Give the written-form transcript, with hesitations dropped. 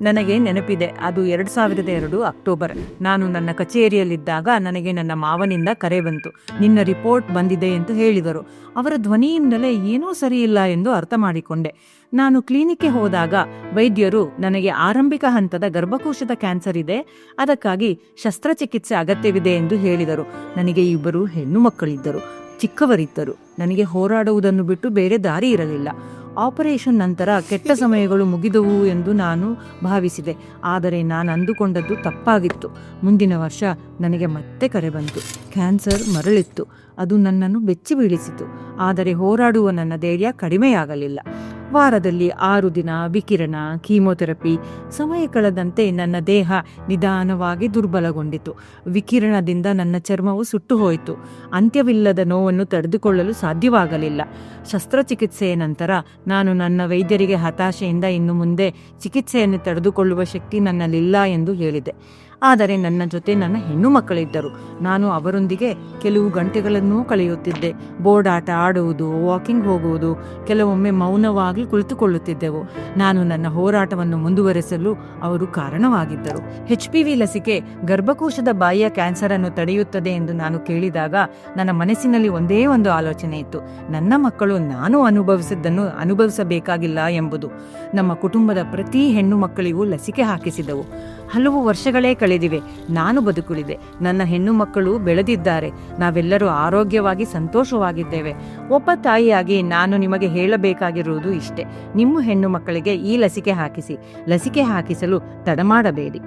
ನನಗೆ ನೆನಪಿದೆ, ಅದು 2002 ಅಕ್ಟೋಬರ್. ನಾನು ನನ್ನ ಕಚೇರಿಯಲ್ಲಿದ್ದಾಗ ನನಗೆ ನನ್ನ ಮಾವನಿಂದ ಕರೆ ಬಂತು. ನಿನ್ನ ರಿಪೋರ್ಟ್ ಬಂದಿದೆ ಎಂದು ಹೇಳಿದರು. ಅವರ ಧ್ವನಿಯಿಂದಲೇ ಏನೂ ಸರಿಯಿಲ್ಲ ಎಂದು ಅರ್ಥ ಮಾಡಿಕೊಂಡೆ. ನಾನು ಕ್ಲಿನಿಕ್ಗೆ ಹೋದಾಗ ವೈದ್ಯರು ನನಗೆ ಆರಂಭಿಕ ಹಂತದ ಗರ್ಭಕೋಶದ ಕ್ಯಾನ್ಸರ್ ಇದೆ, ಅದಕ್ಕಾಗಿ ಶಸ್ತ್ರಚಿಕಿತ್ಸೆ ಅಗತ್ಯವಿದೆ ಎಂದು ಹೇಳಿದರು. ನನಗೆ 2 ಹೆಣ್ಣು ಮಕ್ಕಳಿದ್ದರು, ಚಿಕ್ಕವರಿದ್ದರು. ನನಗೆ ಹೋರಾಡುವುದನ್ನು ಬಿಟ್ಟು ಬೇರೆ ದಾರಿ ಇರಲಿಲ್ಲ. ಆಪರೇಷನ್ ನಂತರ ಕೆಟ್ಟ ಸಮಯಗಳು ಮುಗಿದವು ಎಂದು ನಾನು ಭಾವಿಸಿದೆ. ಆದರೆ ನಾನು ಅಂದುಕೊಂಡದ್ದು ತಪ್ಪಾಗಿತ್ತು. ಮುಂದಿನ ವರ್ಷ ನನಗೆ ಮತ್ತೆ ಕರೆ ಬಂತು. ಕ್ಯಾನ್ಸರ್ ಮರಳಿತ್ತು. ಅದು ನನ್ನನ್ನು ಬೆಚ್ಚಿ ಬೀಳಿಸಿತು. ಆದರೆ ಹೋರಾಡುವ ನನ್ನ ಧೈರ್ಯ ಕಡಿಮೆಯಾಗಲಿಲ್ಲ. ವಾರದಲ್ಲಿ 6 ದಿನ ವಿಕಿರಣ, ಕೀಮೋಥೆರಪಿ. ಸಮಯ ಕಳೆದಂತೆ ನನ್ನ ದೇಹ ನಿಧಾನವಾಗಿ ದುರ್ಬಲಗೊಂಡಿತು. ವಿಕಿರಣದಿಂದ ನನ್ನ ಚರ್ಮವು ಸುಟ್ಟು ಹೋಯಿತು. ಅಂತ್ಯವಿಲ್ಲದ ನೋವನ್ನು ತಡೆದುಕೊಳ್ಳಲು ಸಾಧ್ಯವಾಗಲಿಲ್ಲ. ಶಸ್ತ್ರಚಿಕಿತ್ಸೆಯ ನಂತರ ನಾನು ನನ್ನ ವೈದ್ಯರಿಗೆ ಹತಾಶೆಯಿಂದ ಇನ್ನು ಮುಂದೆ ಚಿಕಿತ್ಸೆಯನ್ನು ತಡೆದುಕೊಳ್ಳುವ ಶಕ್ತಿ ನನ್ನಲ್ಲಿಲ್ಲ ಎಂದು ಹೇಳಿದೆ. ಆದರೆ ನನ್ನ ಜೊತೆ ನನ್ನ ಹೆಣ್ಣು ಮಕ್ಕಳಿದ್ದರು. ನಾನು ಅವರೊಂದಿಗೆ ಕೆಲವು ಗಂಟೆಗಳನ್ನೂ ಕಳೆಯುತ್ತಿದ್ದೆ. ಬೋರ್ಡ್ ಆಟ ಆಡುವುದು, ವಾಕಿಂಗ್ ಹೋಗುವುದು, ಕೆಲವೊಮ್ಮೆ ಮೌನವಾಗಿ ಕುಳಿತುಕೊಳ್ಳುತ್ತಿದ್ದೆವು. ನಾನು ನನ್ನ ಹೋರಾಟವನ್ನು ಮುಂದುವರೆಸಲು ಅವರು ಕಾರಣವಾಗಿದ್ದರು. HPV ಲಸಿಕೆ ಗರ್ಭಕೋಶದ ಬಾಯಿಯ ಕ್ಯಾನ್ಸರ್ ಅನ್ನು ತಡೆಯುತ್ತದೆ ಎಂದು ನಾನು ಕೇಳಿದಾಗ ನನ್ನ ಮನಸ್ಸಿನಲ್ಲಿ ಒಂದೇ ಒಂದು ಆಲೋಚನೆ ಇತ್ತು. ನನ್ನ ಮಕ್ಕಳು ನಾನು ಅನುಭವಿಸಿದ್ದನ್ನು ಅನುಭವಿಸಬೇಕಾಗಿಲ್ಲ ಎಂಬುದು. ನಮ್ಮ ಕುಟುಂಬದ ಪ್ರತಿ ಹೆಣ್ಣು ಮಕ್ಕಳಿಗೂ ಲಸಿಕೆ ಹಾಕಿಸಿದವು. ಹಲವು ವರ್ಷಗಳೇ ಕಳೆದಿವೆ. ನಾನು ಬದುಕುಳಿದೆ. ನನ್ನ ಹೆಣ್ಣು ಮಕ್ಕಳು ಬೆಳೆದಿದ್ದಾರೆ. ನಾವೆಲ್ಲರೂ ಆರೋಗ್ಯವಾಗಿ ಸಂತೋಷವಾಗಿದ್ದೇವೆ. ಒಬ್ಬ ತಾಯಿಯಾಗಿ ನಾನು ನಿಮಗೆ ಹೇಳಬೇಕಾಗಿರುವುದು ಇಷ್ಟೇ: ನಿಮ್ಮ ಹೆಣ್ಣು ಮಕ್ಕಳಿಗೆ ಈ ಲಸಿಕೆ ಹಾಕಿಸಿ. ಲಸಿಕೆ ಹಾಕಿಸಲು ತಡ ಮಾಡಬೇಡಿ.